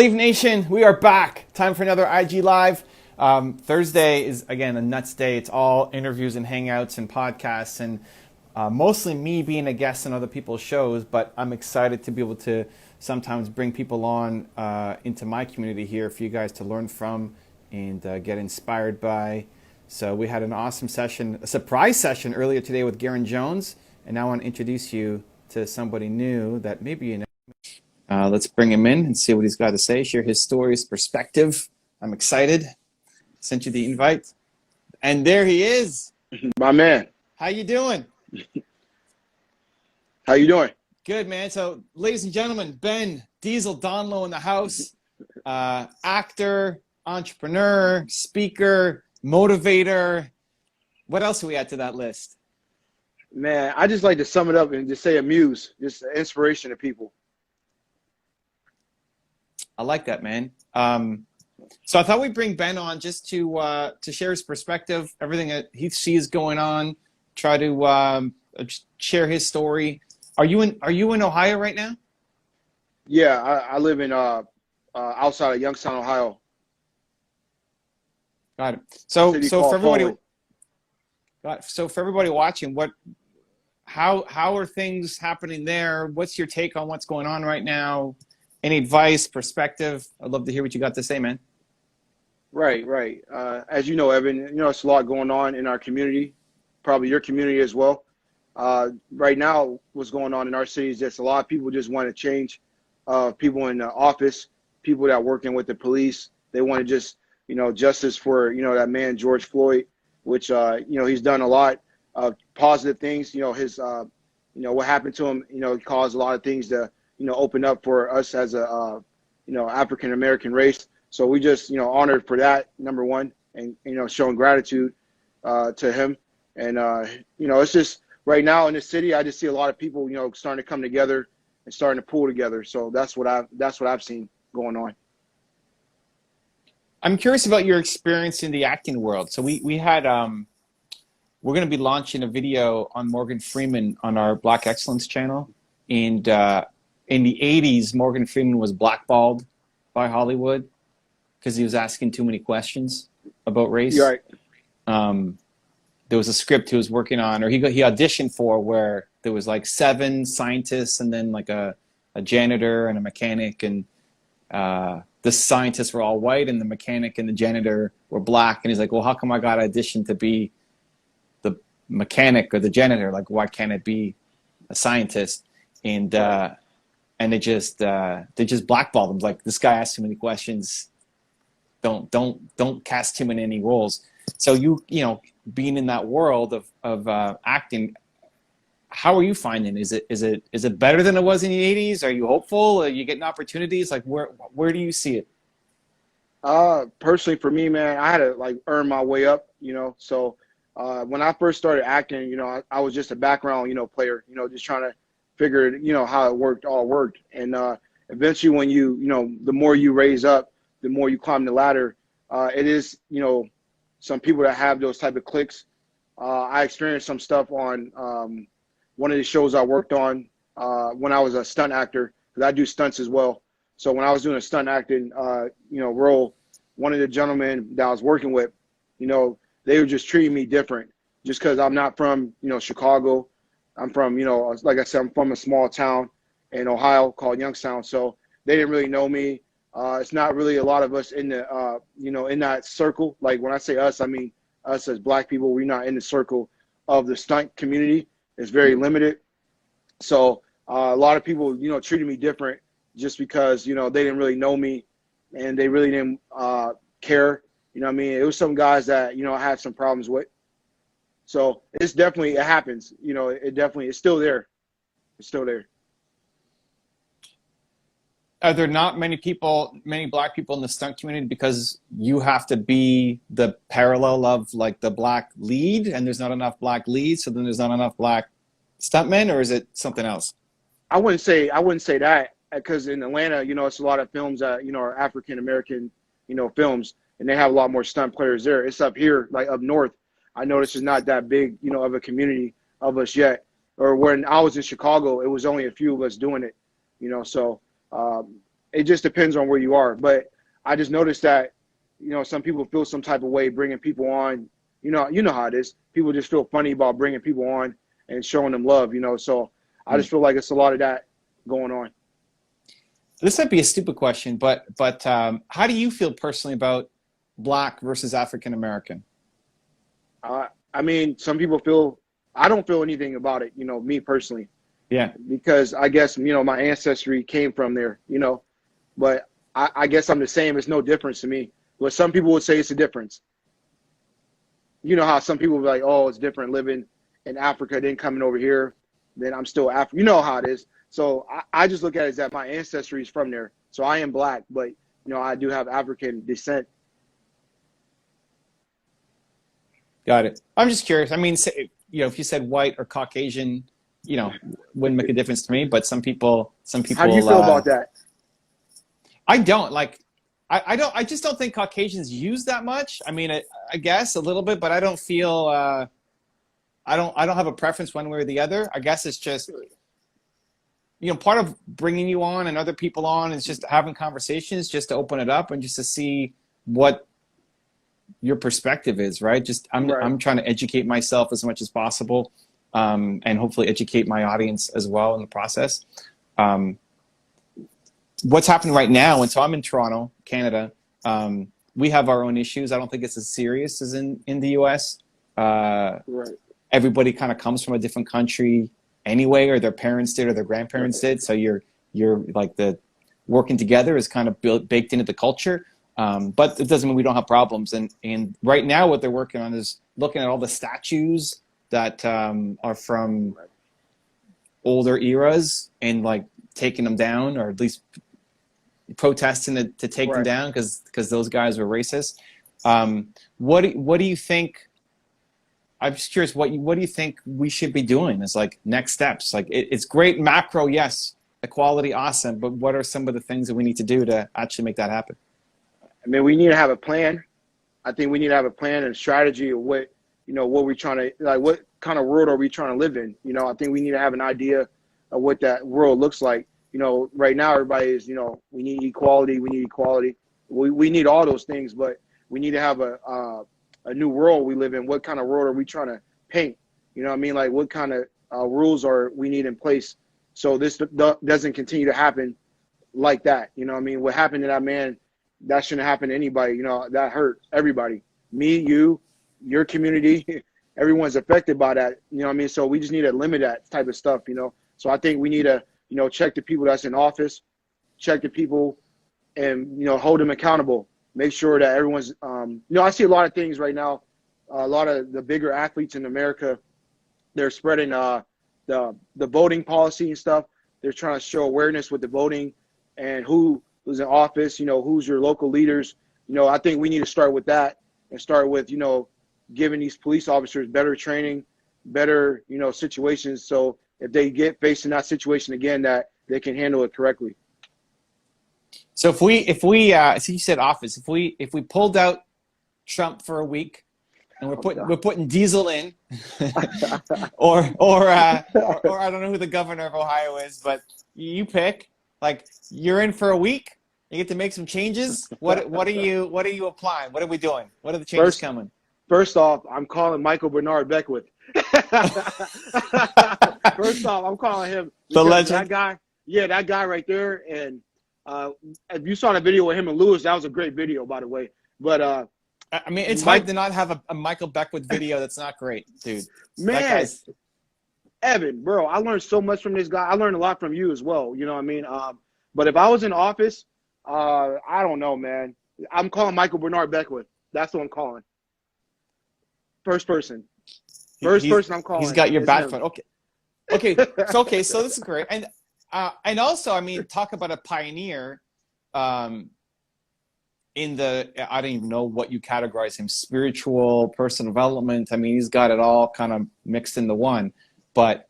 Leave Nation, we are back. Time for another IG Live. Thursday is, again, a nuts day. It's all interviews and hangouts and podcasts and mostly me being a guest on other people's shows, but I'm excited to be able to sometimes bring people on into my community here for you guys to learn from and get inspired by. So we had an awesome session, a surprise session earlier today with Garen Jones, and now I want to introduce you to somebody new that maybe you know. Let's bring him in and see what he's got to say, share his story, his perspective. I'm excited. Sent you the invite. And there he is. My man. How you doing? How you doing? Good, man. So, ladies and gentlemen, Ben DieselDonlow in the house. Actor, entrepreneur, speaker, motivator. What else do we add to that list? Man, I just like to sum it up and just say a muse, just inspiration to people. I like that, man. So I thought we'd bring Ben on just to share his perspective, everything that he sees going on, try to share his story. Are you in Ohio right now? Yeah, I live in outside of Youngstown, Ohio. Got it. So for everybody, watching, how are things happening there? What's your take on what's going on right now? Any advice, perspective? I'd love to hear what you got to say, man. Right. As you know, Evan, it's a lot going on in our community, probably your community as well. Right now, what's going on in our city is just a lot of people just want to change. People in the office, people that are working with the police, they want to just, justice for, that man, George Floyd, which, he's done a lot of positive things. His, what happened to him, caused a lot of things to, open up for us as a, African-American race. So we just, honored for that, number one, and, showing gratitude to him. And, it's just right now in the city, I just see a lot of people, starting to come together and starting to pull together. So that's what I've seen going on. I'm curious about your experience in the acting world. So we had, we're going to be launching a video on Morgan Freeman on our Black Excellence channel. And in the 80s, Morgan Freeman was blackballed by Hollywood because he was asking too many questions about race. You're right. There was a script he was working on, or he auditioned for, where there was like 7 scientists and then like a janitor and a mechanic, and the scientists were all white and the mechanic and the janitor were black. And he's like, well, how come I got auditioned to be the mechanic or the janitor? Like, why can't it be a scientist? And they just blackballed him. Like, this guy asked too many questions. Don't cast him in any roles. So you being in that world of acting, how are you finding? Is it better than it was in the 80s? Are you hopeful? Are you getting opportunities? Like, where do you see it? Personally, for me, man, I had to earn my way up. So when I first started acting, I was just a background, player. Just trying to figure, how it all worked. And eventually, when the more you raise up, the more you climb the ladder. It is, some people that have those type of clicks. I experienced some stuff on one of the shows I worked on when I was a stunt actor, because I do stunts as well. So when I was doing a stunt acting, role, one of the gentlemen that I was working with, they were just treating me different just because I'm not from, Chicago. I'm from, like I said, I'm from a small town in Ohio called Youngstown. So they didn't really know me. It's not really a lot of us in the, in that circle. Like, when I say us, I mean us as Black people. We're not in the circle of the stunt community. It's very limited. So a lot of people, treated me different just because, they didn't really know me and they really didn't care. It was some guys that, I had some problems with. So it happens. It's still there. It's still there. Are there not many Black people in the stunt community because you have to be the parallel of like the Black lead, and there's not enough Black leads, so then there's not enough Black stuntmen, or is it something else? I wouldn't say that, because in Atlanta, it's a lot of films that, are African American, films, and they have a lot more stunt players there. It's up here, like up north. I noticed it's not that big, of a community of us yet. Or when I was in Chicago, it was only a few of us doing it, so it just depends on where you are. But I just noticed that, some people feel some type of way bringing people on. You know how it is. People just feel funny about bringing people on and showing them love. So I just feel like it's a lot of that going on. This might be a stupid question, but how do you feel personally about Black versus African American? I mean, some people feel, I don't feel anything about it, me personally. Yeah. Because I guess, my ancestry came from there, but I guess I'm the same. It's no difference to me. But some people would say it's a difference. You know how some people be like, oh, it's different living in Africa than coming over here. Then I'm still African. You know how it is. So I just look at it as that my ancestry is from there. So I am Black, but, I do have African descent. Got it. I'm just curious. I mean, if you said white or Caucasian, wouldn't make a difference to me. But some people. How do you feel about that? I don't like. I don't. I just don't think Caucasians use that much. I mean, I guess a little bit, but I don't feel. I don't have a preference one way or the other. I guess it's just. Part of bringing you on and other people on is just having conversations, just to open it up and just to see what your perspective is, right? I'm trying to educate myself as much as possible, and hopefully educate my audience as well in the process. What's happening right now, and so I'm in Toronto, Canada. We have our own issues. I don't think it's as serious as in the US. Everybody kind of comes from a different country anyway, or their parents did, or their grandparents did. So you're like the working together is kind of baked into the culture. But it doesn't mean we don't have problems. And right now what they're working on is looking at all the statues that are from older eras and like taking them down, or at least protesting to take them down because those guys were racist. What do you think? I'm just curious, what do you think we should be doing as like next steps? Like it's great macro, yes, equality, awesome, but what are some of the things that we need to do to actually make that happen? I mean, we need to have a plan. I think we need to have a plan and strategy of what we're trying to, like, what kind of world are we trying to live in? I think we need to have an idea of what that world looks like. Right now everybody is, we need equality. We need equality. We need all those things, but we need to have a new world we live in. What kind of world are we trying to paint? You know what I mean? Like, what kind of rules are we need in place so this doesn't continue to happen like that? You know what I mean? What happened to that man, that shouldn't happen to anybody. That hurt everybody. Me, you, your community, everyone's affected by that. You know what I mean? So we just need to limit that type of stuff, So I think we need to, check the people that's in office, check the people and, hold them accountable. Make sure that everyone's, I see a lot of things right now. A lot of the bigger athletes in America, they're spreading the voting policy and stuff. They're trying to show awareness with the voting and who's in office, who's your local leaders. I think we need to start with that and start with, giving these police officers better training, better, situations. So if they get faced in that situation again, that they can handle it correctly. So if we so you said office, if we pulled out Trump for a week and we're putting Diesel in, or I don't know who the governor of Ohio is, but you pick, like, you're in for a week, you get to make some changes. What are you applying? What are we doing? What are the changes coming? First off, I'm calling Michael Bernard Beckwith. First off, I'm calling him the legend. That guy, that guy right there. And if you saw the video with him and Lewis, that was a great video, by the way. But I mean, it's hard to not have a Michael Beckwith video that's not great, dude. Man, Evan, bro, I learned so much from this guy. I learned a lot from you as well. You know what I mean? But if I was in office, I don't know, man. I'm calling Michael Bernard Beckwith. That's what I'm calling. First person I'm calling. He's got your bat phone. Okay. So this is great. And also, I mean, talk about a pioneer in the, I don't even know what you categorize him, spiritual, personal development. I mean, he's got it all kind of mixed into one, but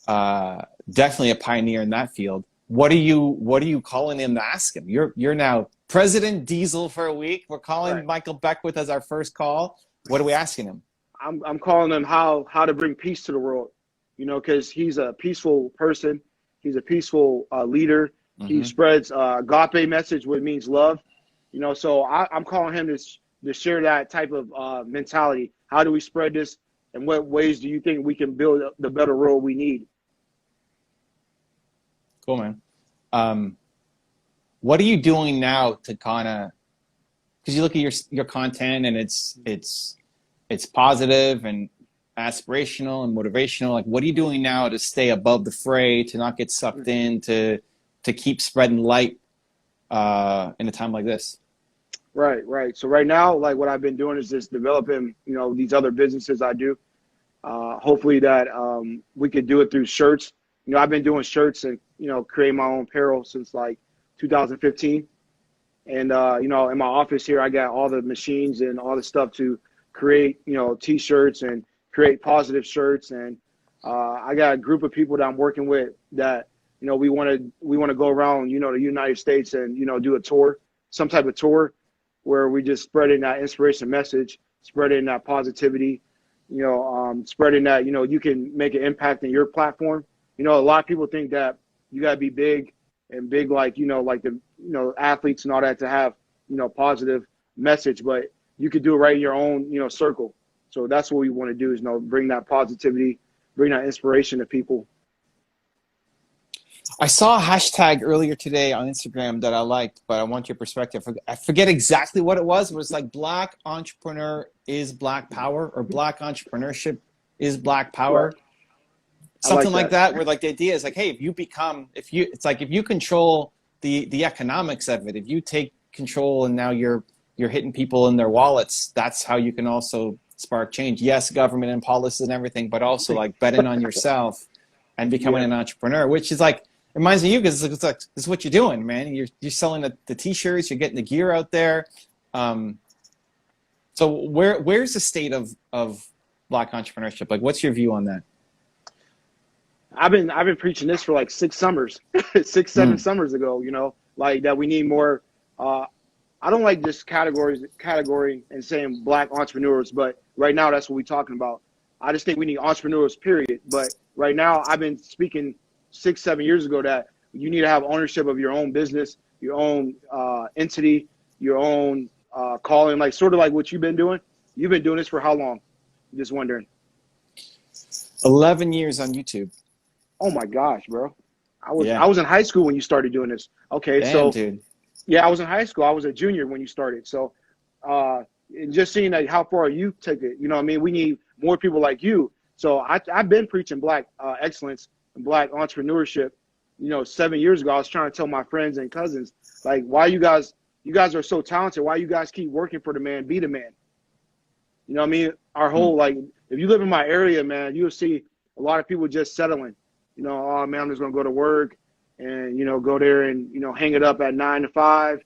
definitely a pioneer in that field. What are you calling him to ask him? You're now President Diesel for a week. We're calling Michael Beckwith as our first call. What are we asking him? I'm calling him how to bring peace to the world, because he's a peaceful person. He's a peaceful leader. He Hmm. spreads agape message, which means love. You know, so I'm calling him to share that type of mentality. How do we spread this? And what ways do you think we can build the better world we need? Cool, man. Um, what are you doing now to kind of, because you look at your content and it's positive and aspirational and motivational. Like, what are you doing now to stay above the fray, to not get sucked in, to keep spreading light in a time like this? Right, right. So right now, like what I've been doing is just developing, you know, these other businesses I do. Hopefully that we could do it through shirts. You know, I've been doing shirts and, you know, creating my own apparel since like 2015. And, you know, in my office here, I got all the machines and all the stuff to create, you know, T-shirts and create positive shirts. And I got a group of people that I'm working with that, you know, we want to go around, you know, the United States and, you know, do a tour, some type of tour where we just spreading that inspiration message, spreading that positivity, you know, spreading that, you know, you can make an impact in your platform. You know, a lot of people think that you got to be big and big, like, you know, like the, you know, athletes and all that to have, you know, positive message, but you could do it right in your own, you know, circle. So that's what we want to do is, you know, bring that positivity, bring that inspiration to people. I saw a hashtag earlier today on Instagram that I liked, but I want your perspective. I forget exactly what it was. It was like Black entrepreneur is Black power, or Black entrepreneurship is Black Right. power. I Something like like that. that, where like the idea is like, hey, it's like if you control the economics of it, if you take control and now you're hitting people in their wallets, that's how you can also spark change. Yes, government and policies and everything, but also like betting on yourself and becoming Yeah. an entrepreneur, which is like reminds me of you because it's like this is what you're doing, man. You're selling the t-shirts, you're getting the gear out there. Um, so where's the state of Black entrepreneurship? Like, what's your view on that? I've been preaching this for like 6 summers, six, seven Mm. summers ago, you know, like that we need more. Uh, I don't like this category and saying Black entrepreneurs, but right now that's what we're talking about. I just think we need entrepreneurs, period. But right now, I've been speaking 6, 7 years ago that you need to have ownership of your own business, your own entity, your own calling, like sort of like what you've been doing. You've been doing this for how long? Just wondering. 11 years on YouTube. Oh my gosh, bro. I Yeah. was in high school when you started doing this. Okay, Damn, so dude. yeah, I was in high school. I was a junior when you started. So and just seeing like how far you took it, you know what I mean? We need more people like you. So I've been preaching Black excellence and Black entrepreneurship. You know, 7 years ago, I was trying to tell my friends and cousins, like, why you guys are so talented. Why you guys keep working for the man, be the man. You know what I mean? Our Mm. whole, like, if you live in my area, man, you'll see a lot of people just settling. You know, oh man, I'm just gonna go to work and, you know, go there and, you know, hang it up at 9 to 5.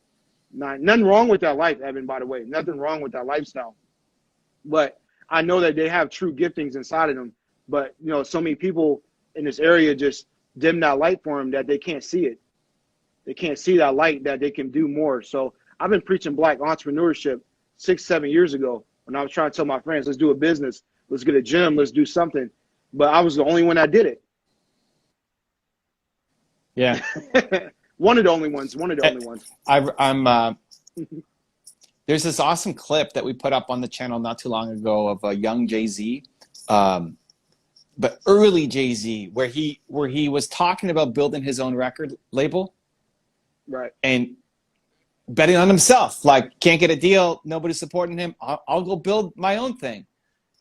Nothing wrong with that life, Evan, by the way. Nothing wrong with that lifestyle. But I know that they have true giftings inside of them. But, you know, so many people in this area just dim that light for them that they can't see it. They can't see that light that they can do more. So I've been preaching Black entrepreneurship 6, 7 years ago when I was trying to tell my friends, let's do a business, let's get a gym, let's do something. But I was the only one that did Yeah. it. One of the only ones. One of the Eh, only ones. I'm there's this awesome clip that we put up on the channel not too long ago of a young Jay-Z, um, but early Jay-Z, where he was talking about building his own record label Right. and betting on himself. Like, can't get a deal, nobody's supporting him. I'll go build my own thing.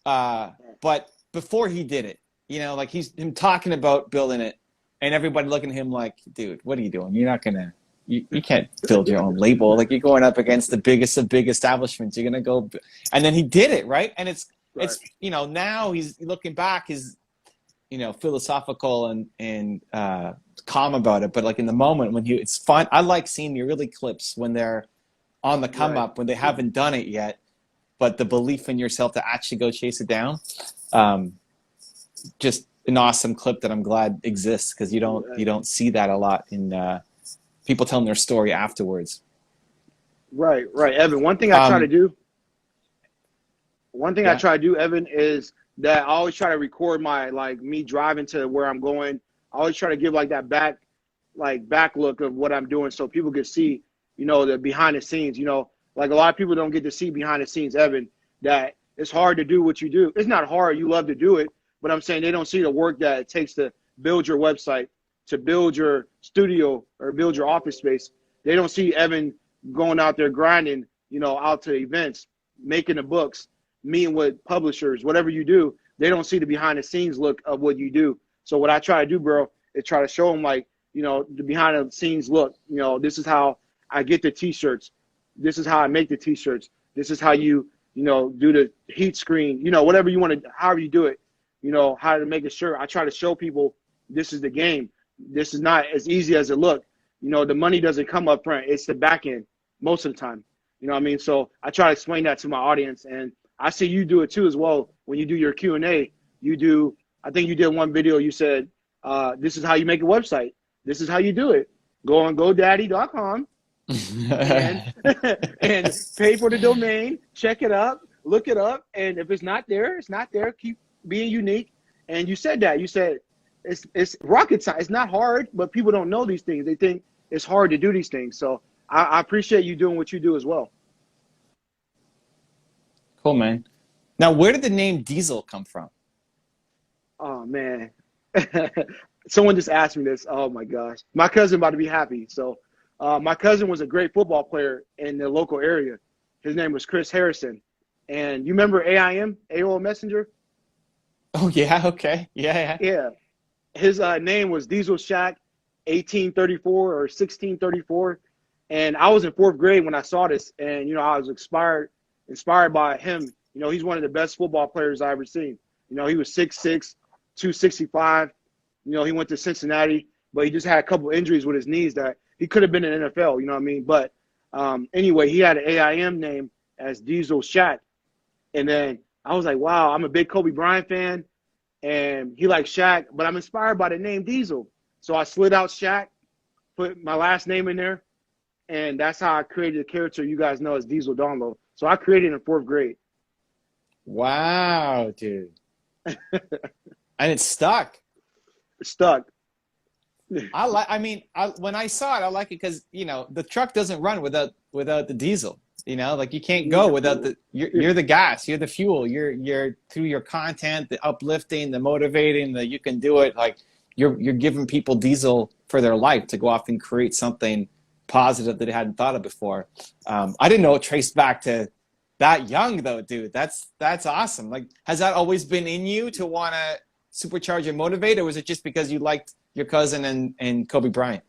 But before he did it, you know, like he's him talking about building it, and everybody looking at him like, dude, what are you doing? You're not gonna. You can't build your own label. Like, you're going up against the biggest of big establishments. You're gonna go, and then he did it, right? And Right. it's you know, now he's looking back, he's, you know, philosophical and calm about it. But like in the moment when it's fun. I like seeing the early clips when they're on the come Right. up, when they haven't done it yet, but the belief in yourself to actually go chase it down. Um, just an awesome clip that I'm glad exists, because you don't see that a lot in people telling their story afterwards. Right. Right. Evan, Um, one thing I yeah. try to do, Evan, is that I always try to record my, like, me driving to where I'm going. I always try to give like that back like back look of what I'm doing so people can see, the behind the scenes, like a lot of people don't get to see behind the scenes, Evan, that it's hard to do what you do. It's not hard. You love to do it, but I'm saying they don't see the work that it takes to build your website, to build your studio or build your office space. They don't see Evan going out there grinding, out to events, making the books, meeting with publishers, whatever you do. They don't see the behind the scenes look of what you do. So what I try to do, bro, is try to show them like, the behind the scenes look. This is how I get the t-shirts. This is how I make the t-shirts. This is how you, do the heat screen, whatever you want to, however you do it, how to make a shirt. I try to show people this is the game. This is not as easy as it look. The money doesn't come up front. It's the back end most of the time. You know what I mean? So I try to explain that to my audience, and I see you do it too as well. When you do your Q&A, I think you did one video, you said, this is how you make a website. This is how you do it. Go on GoDaddy.com and, and pay for the domain, check it up, look it up. And if it's not there, it's not there. Keep being unique. And you said that. You said it's rocket science. It's not hard, but people don't know these things. They think it's hard to do these things. So I appreciate you doing what you do as well. Cool, man. Now, where did the name Diesel come from? Oh, man. Someone just asked me this. Oh, my gosh. My cousin about to be happy. So my cousin was a great football player in the local area. His name was Chris Harrison. And you remember AIM, AOL Messenger? Oh, yeah. Okay. Yeah. Yeah. His name was Diesel Shack 1834 or 1634. And I was in 4th grade when I saw this. And, I was inspired by him. He's one of the best football players I ever seen. He was 6'6", 265. He went to Cincinnati, but he just had a couple injuries with his knees that he could have been in the NFL, you know what I mean? But anyway, he had an AIM name as Diesel Shack. And then I was like, wow, I'm a big Kobe Bryant fan, and he likes Shaq, but I'm inspired by the name Diesel. So I slid out Shaq, put my last name in there, and that's how I created the character you guys know as DieselDonlow. So I created it in 4th grade. Wow, dude. And it's stuck. It's stuck. When I saw it, I like it because, the truck doesn't run without the diesel. Like you can't go without you're the gas, you're the fuel, you're through your content, the uplifting, the motivating, the you can do it. Like you're giving people diesel for their life to go off and create something positive that they hadn't thought of before. I didn't know it traced back to that young though, dude. That's awesome. Like, has that always been in you to want to supercharge and motivate, or was it just because you liked your cousin and Kobe Bryant?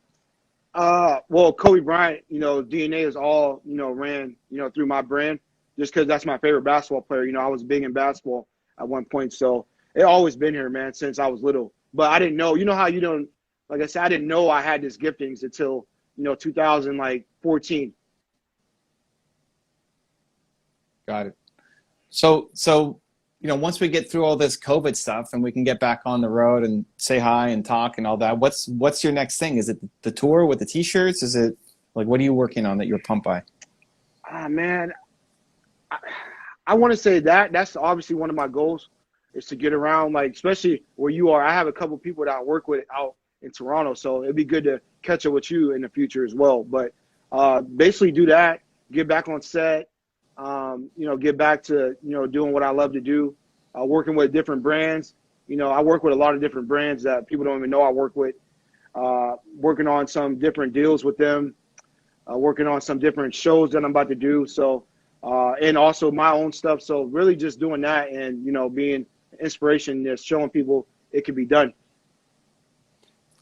Well, Kobe Bryant, DNA is all, ran, through my brand, just because that's my favorite basketball player. I was big in basketball at one point. So it always been here, man, since I was little. But I didn't know, how you don't, like I said, I didn't know I had this giftings until, 2014. Got it. So, once we get through all this COVID stuff and we can get back on the road and say hi and talk and all that, what's your next thing? Is it the tour with the t-shirts? Is it like, what are you working on that you're pumped by? Man, I want to say that's obviously one of my goals is to get around, like, especially where you are. I have a couple people that I work with out in Toronto, so it'd be good to catch up with you in the future as well. But basically do that, get back on set, get back to, doing what I love to do, working with different brands. I work with a lot of different brands that people don't even know I work with, working on some different deals with them, working on some different shows that I'm about to do. So, and also my own stuff. So really just doing that and, being inspiration, just showing people it can be done.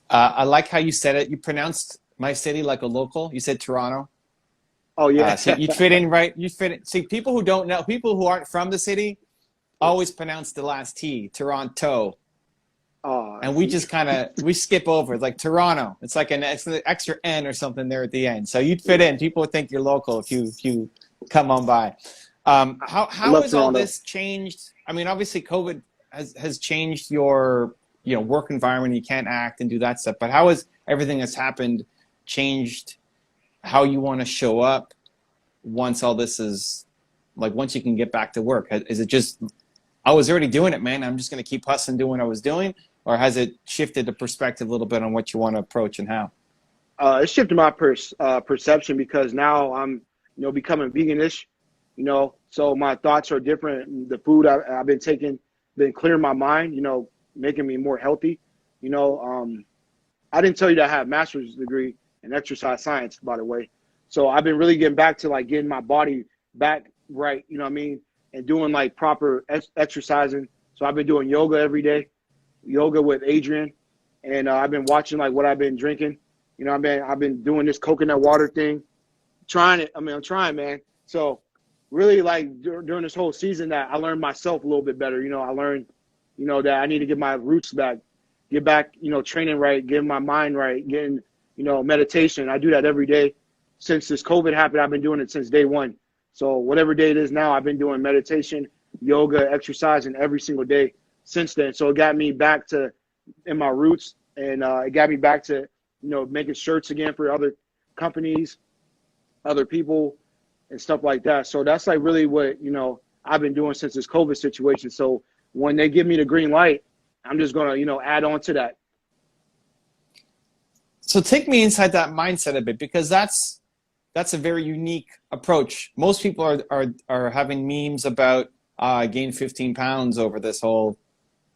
I like how you said it. You pronounced my city like a local. You said Toronto. Oh, yeah. So you fit in, right? You fit in. See, people who don't know, people who aren't from the city always pronounce the last T, Toronto. And we just we skip over. It's like Toronto. It's like an extra N or something there at the end. So you'd fit in. People would think you're local if you come on by. How has all this changed? I mean, obviously COVID has changed your work environment. You can't act and do that stuff. But how has everything that's happened changed how you want to show up once all this is, like, once you can get back to work? Is it just, I was already doing it, man, I'm just going to keep hustling doing what I was doing? Or has it shifted the perspective a little bit on what you want to approach and how? It shifted my perception because now I'm, becoming veganish, so my thoughts are different. The food I've been taking, been clearing my mind, making me more healthy. You know, I didn't tell you that I have a master's degree in exercise science, by the way. So I've been really getting back to like getting my body back right, you know what I mean? And doing like proper exercising. So I've been doing yoga every day, yoga with Adrian. And I've been watching like what I've been drinking. I've been doing this coconut water thing, trying it. I'm trying, man. So really like during this whole season that I learned myself a little bit better. I learned, that I need to get my roots back, get back, training right, getting my mind right, getting, meditation. I do that every day. Since this COVID happened, I've been doing it since day one. So whatever day it is now, I've been doing meditation, yoga, exercising every single day since then. So it got me back to in my roots, and it got me back to, making shirts again for other companies, other people, and stuff like that. So that's like really what, I've been doing since this COVID situation. So when they give me the green light, I'm just going to, add on to that. So take me inside that mindset a bit, because that's a very unique approach. Most people are having memes about I gained 15 pounds over this whole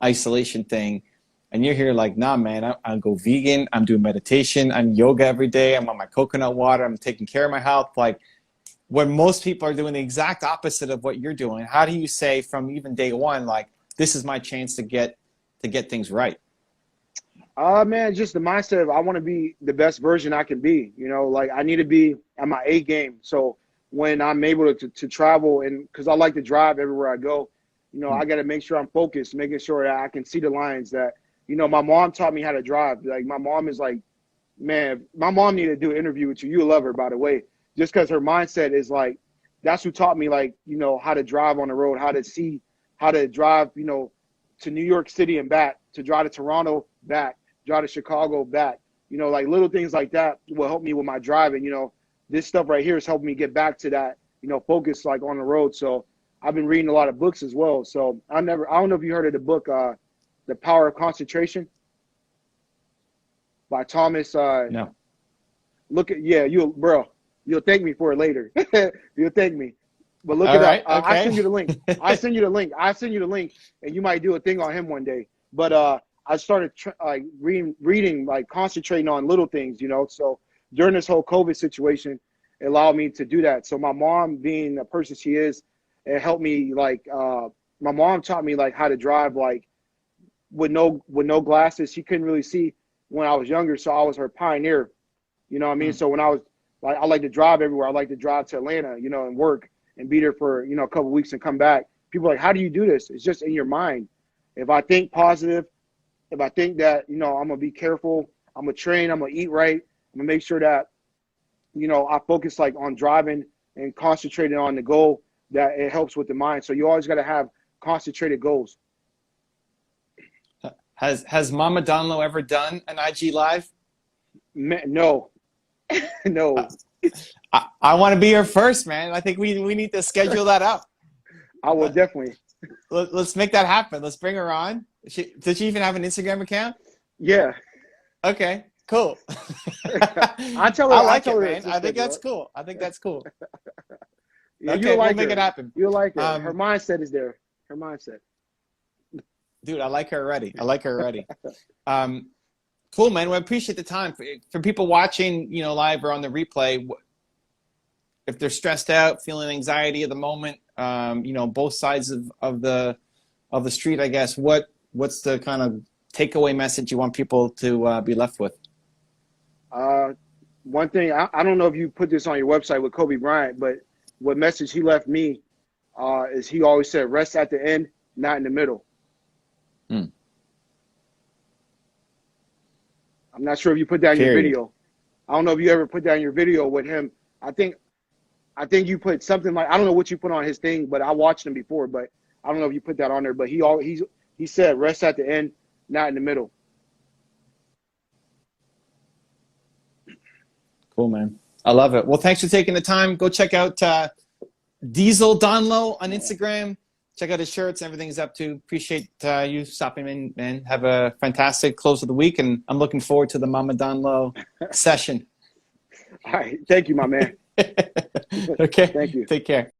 isolation thing. And you're here like, nah, man, I'll go vegan. I'm doing meditation. I'm yoga every day. I'm on my coconut water. I'm taking care of my health. Like, when most people are doing the exact opposite of what you're doing, how do you say from even day one, like, this is my chance to get things right? Man, just the mindset of I want to be the best version I can be. Like I need to be at my A game. So when I'm able to travel, and because I like to drive everywhere I go, I got to make sure I'm focused, making sure that I can see the lines that, my mom taught me how to drive. Like my mom is like, man, my mom needed to do an interview with you. You love her, by the way, just because her mindset is like, that's who taught me like, how to drive on the road, how to drive, to New York City and back, to drive to Toronto back, drive to Chicago back, like little things like that will help me with my driving. This stuff right here has helped me get back to that, focus like on the road. So I've been reading a lot of books as well. So I don't know if you heard of the book, The Power of Concentration by Thomas. No. You'll thank me for it later. You'll thank me. But look All it right, up. okay. I send you the link. I send you the link, and you might do a thing on him one day. But I started reading, like concentrating on little things, So during this whole COVID situation, it allowed me to do that. So my mom, being the person she is, it helped me. Like my mom taught me like how to drive, like with no glasses. She couldn't really see when I was younger, so I was her pioneer. You know what I mean? So when I was like, I like to drive everywhere. I like to drive to Atlanta, and work and be there for a couple of weeks and come back. People are like, how do you do this? It's just in your mind. If I think positive, if I think that, I'm going to be careful, I'm going to train, I'm going to eat right, I'm going to make sure that, I focus like on driving and concentrating on the goal, that it helps with the mind. So you always got to have concentrated goals. Has Mama Donlow ever done an IG Live? No. No. I want to be her first, man. I think we need to schedule that up. I will definitely. Let's make that happen. Let's bring her on. Does she even have an Instagram account? Yeah. Okay, cool. I tell her. I like it, man. I think that's cool. Yeah, okay, you'll like we'll make her. it happen. You'll like her. Her mindset is there. Her mindset. Dude, I like her already. Cool, man. Well, I appreciate the time. For people watching, live or on the replay, if they're stressed out, feeling anxiety at the moment, both sides of the street, I guess, what's the kind of takeaway message you want people to be left with? One thing, I don't know if you put this on your website with Kobe Bryant, but what message he left me is he always said, rest at the end, not in the middle. I'm not sure if you put that in your video. I don't know if you ever put that in your video with him. I think you put something like, I don't know what you put on his thing, but I watched him before, but I don't know if you put that on there, but he said rest at the end, not in the middle. Cool, man. I love it. Well, thanks for taking the time. Go check out DieselDonlow on Instagram. Check out his shirts. Everything's up to. Appreciate you stopping in, man. Have a fantastic close of the week, and I'm looking forward to the Mama Donlow session. All right. Thank you, my man. Okay. Thank you. Take care.